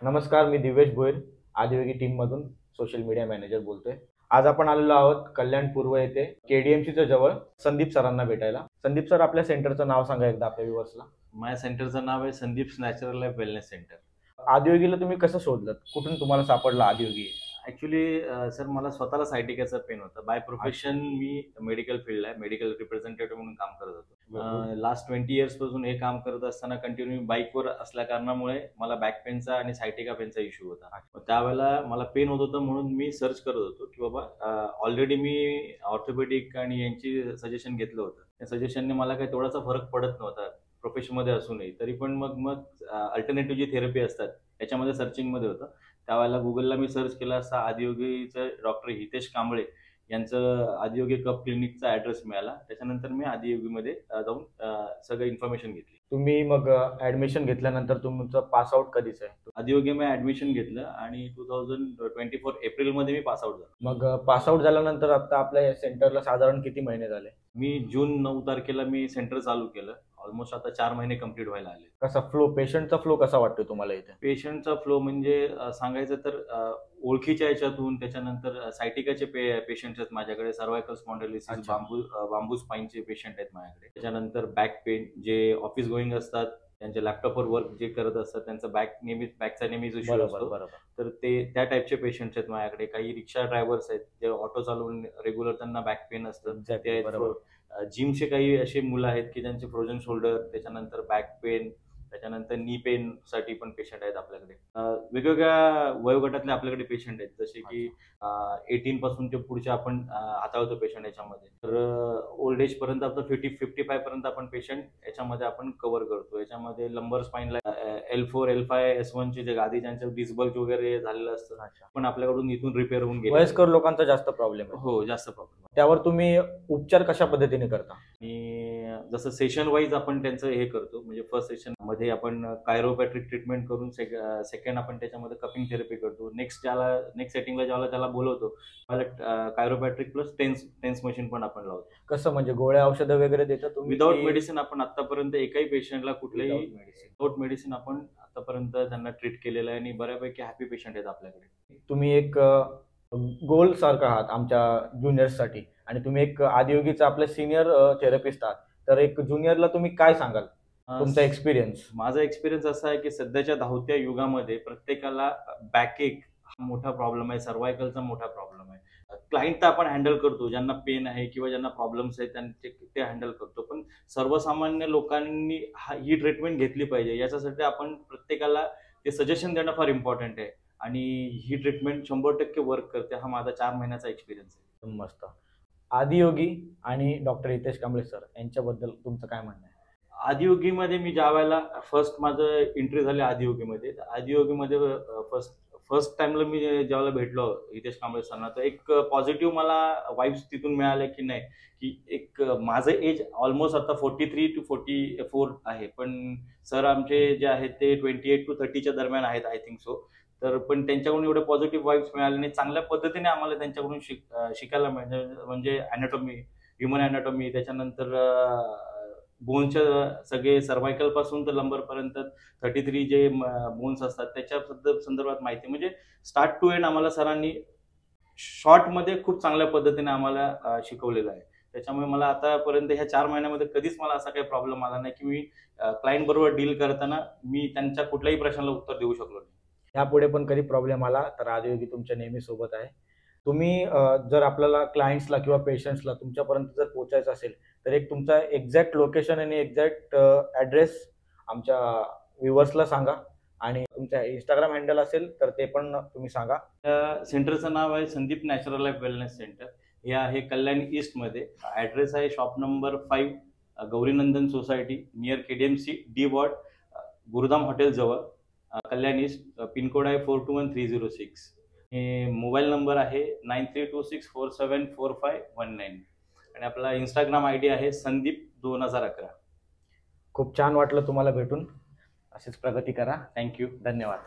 नमस्कार, मी दिवेश भोईर, आदियोगी टीममधून social media manager बोलतोय. आज आपण आलेलो आहोत कल्याण पूर्व येथे केडीएमसीच्या जवळ संदीप सरांना भेटायला. संदीप सर, आपल्या सेंटरचं नाव सांगा एकदा आपल्या व्ह्युअर्सला. माझ्या सेंटरचं नाव आहे Sandeep's natural life wellness centre. आदियोगीला तुम्ही कसं शोधलं? कुठून तुम्हाला सापडला आदियोगी? ॲक्च्युली सर मला स्वतःला सायटिकाचा पेन होता. By profession me medical field आहे, मेडिकल रिप्रेझेंटेटिव्ह म्हणून काम करत होतो. लास्ट 20 इयर्सपासून हे काम करत असताना कंटिन्यू बाईकवर असल्या कारणामुळे मला बॅक पेनचा आणि सायटिका पेनचा इश्यू होता. त्यावेळेला मला पेन होत होतं म्हणून मी सर्च करत होतो की बाबा ऑलरेडी मी ऑर्थोपेडिक आणि यांची सजेशन घेतलं होतं. त्या सजेशनने मला काही तेवढासा फरक पडत नव्हता प्रोफेशनमध्ये असूनही. तरी पण मग अल्टरनेटिव्ह जी थेरपी असतात त्याच्यामध्ये सर्चिंगमध्ये होतं. त्यावेळेला गुगलला मी सर्च केला असता आदियोगीचं डॉक्टर हितेश कांबळे यांचं आदियोगी कप क्लिनिकचा ॲड्रेस मिळाला. त्याच्यानंतर मी आदियोगीमध्ये जाऊन सगळं इन्फॉर्मेशन घेतली. तुम्ही मग ॲडमिशन घेतल्यानंतर तुमचं पास आउट कधीच आहे? आदियोगी ॲडमिशन घेतलं आणि 2024 एप्रिलमध्ये मी पास आउट झालो. मग पास आउट झाल्यानंतर आता आपल्या सेंटरला साधारण किती महिने झाले? मी जून 9 तारखेला मी सेंटर चालू केलं. ऑलमोस्ट आता 4 महिने कंप्लीट व्हायला आले. कसा फ्लो, पेशंटचा फ्लो कसा वाटतो तुम्हाला इथे? पेशंटचा फ्लो म्हणजे सांगायचं तर ओळखीच्या याच्यातून त्याच्यानंतर सायटिकाचे पेशंट्स आहेत माझ्याकडे, सर्वायकल स्पॉन्डिलोसिस, बांबू स्पाईनचे पेशंट आहेत माझ्याकडे. त्याच्यानंतर बॅक पेन, जे ऑफिस गोईंग असतात, त्यांच्या लॅपटॉपवर वर्क जे करत असतात त्यांचं बॅकचा नेहमीच इश्यू असतो. तर ते त्या टाईपचे पेशंट्स आहेत माझ्याकडे. काही रिक्षा ड्रायव्हर्स आहेत जे ऑटो चालवून रेग्युलर त्यांना बॅक पेन असतं. ते जिमचे काही असे मुलं आहेत की ज्यांचे फ्रोझन शोल्डर, त्याच्यानंतर बॅक पेन, त्याच्यानंतर नी पेन साठी पण पेशंट आहेत आपल्याकडे. वेगवेगळ्या वयोगटातले आपल्याकडे पेशंट आहेत, जसे की 18 पासून ते पुढचे आपण हाताळतो पेशंट याच्यामध्ये. तर ओल्ड एज पर्यंत आपलं 55 पर्यंत आपण पेशंट याच्यामध्ये आपण कव्हर करतो. याच्यामध्ये लंबर स्पाईनला L4, L5, S1 चे जे गादी ज्यांचं डिस्बल्ज वगैरे झालेलं असतं पण आपल्याकडून इथून रिपेअर होऊन गेले. वयस्कर लोकांचा जास्त प्रॉब्लेम आहे. हो, जास्त प्रॉब्लेम. त्यावर तुम्ही उपचार कशा पद्धतीने करता? आणि जसं सेशन वाईज आपण त्यांचं हे करतो, म्हणजे फर्स्ट सेशन मध्ये आपण कायरोपॅट्रिक ट्रीटमेंट करून सेकंड आपण त्याच्यामध्ये कपिंग थेरपी करतो. नेक्स्ट सेटिंगला ज्याला त्याला बोलवतो कायरोपॅट्रिक प्लस टेन्स मशीन पण आपण लावतो. कसं म्हणजे गोळ्या औषधं वगैरे देता तुम्ही? विदाउट मेडिसिन आपण आतापर्यंत एकाही पेशंटला कुठल्याही विदाउट मेडिसिन आपण आतापर्यंत त्यांना ट्रीट केलेलं आहे आणि बऱ्यापैकी हॅपी पेशंट आहेत आपल्याकडे. तुम्ही एक गोल सारखा आहात आमच्या ज्युनियर्ससाठी आणि तुम्ही एक आदियोगीचा आपले सिनियर थेरपिस्ट आहात. तर एक ज्युनियरला तुम्ही काय सांगाल तुमचा एक्सपिरियन्स? माझा एक्सपिरियन्स असा आहे की सध्याच्या धावत्या युगामध्ये प्रत्येकाला बॅकएक हा मोठा प्रॉब्लेम आहे, सर्वायकलचा मोठा प्रॉब्लेम आहे. क्लायंट तर आपण हँडल करतो, ज्यांना पेन आहे किंवा ज्यांना प्रॉब्लेम्स आहेत त्यांचे ते हँडल करतो, पण सर्वसामान्य लोकांनी ही ट्रीटमेंट घेतली पाहिजे. याच्यासाठी आपण प्रत्येकाला ते सजेशन देणं फार इम्पॉर्टंट आहे आणि ही ट्रीटमेंट 100% वर्क करते. हा माझा 4 महिन्याचा एक्सपिरियन्स आहे. मस्त. आदियोगी आणि डॉक्टर हितेश कांबळे सर यांच्याबद्दल तुमचं काय म्हणणं आहे? आदियोगीमध्ये मी ज्या वेळेला फर्स्ट माझं एंट्री झाली आदियोगीमध्ये फर्स्ट टाइमला मी ज्यावेळेला भेटलो हितेश कांबळे सरांना, तर एक पॉझिटिव्ह मला वाईब्स तिथून मिळाले की नाही, की एक माझं एज ऑलमोस्ट आता 43 to 44 आहे, पण सर आमचे जे आहेत ते 28 to 30च्या दरम्यान आहेत, आय थिंक सो. तर पण त्यांच्याकडून एवढे पॉझिटिव्ह वाईब्स मिळाले आणि चांगल्या पद्धतीने आम्हाला त्यांच्याकडून शिकायला मिळालं. म्हणजे अॅनाटॉमी, ह्युमन अॅनाटॉमी, त्याच्यानंतर बोनच्या सगळे सर्वायकल पासून तर लंबर पर्यंत 33 जे बोन्स असतात त्याच्या संदर्भात माहिती, म्हणजे स्टार्ट टू एंड आम्हाला सरांनी शॉर्टमध्ये खूप चांगल्या पद्धतीने आम्हाला शिकवलेलं आहे. त्याच्यामुळे मला आतापर्यंत ह्या 4 महिन्यामध्ये कधीच मला असा काही प्रॉब्लेम आला नाही की मी क्लायंट बरोबर डील करताना मी त्यांच्या कुठल्याही प्रश्नाला उत्तर देऊ शकलो नाही. यापुढे पण कधी प्रॉब्लेम आला तर आदियोगी तुमच्या नेहमी सोबत आहे. तुम्ही जर आपल्याला क्लायंट्सला किंवा पेशंट्सला तुमच्यापर्यंत जर पोहोचायचं असेल तर एक तुमचा एक्झॅक्ट लोकेशन आणि एक्झॅक्ट ॲड्रेस आमच्या व्ह्युअर्सला सांगा आणि तुमचा इंस्टाग्राम हँडल असेल तर ते पण तुम्ही सांगा. सेंटरचं नाव आहे Sandeep natural life wellness centre. हे आहे कल्याण ईस्टमध्ये. ॲड्रेस आहे shop number 5, Gaurinandan society, near KDMC D ward, Gurudham hotel जवळ, कल्याण ईस्ट. पिनकोड आहे 421306. मोबाईल नंबर आहे 9326474519 आणि आपला इंस्टाग्राम ID आहे संदीप 2011. खूप छान वाटलं तुम्हाला भेटून. अशीच प्रगती करा. थँक्यू. धन्यवाद.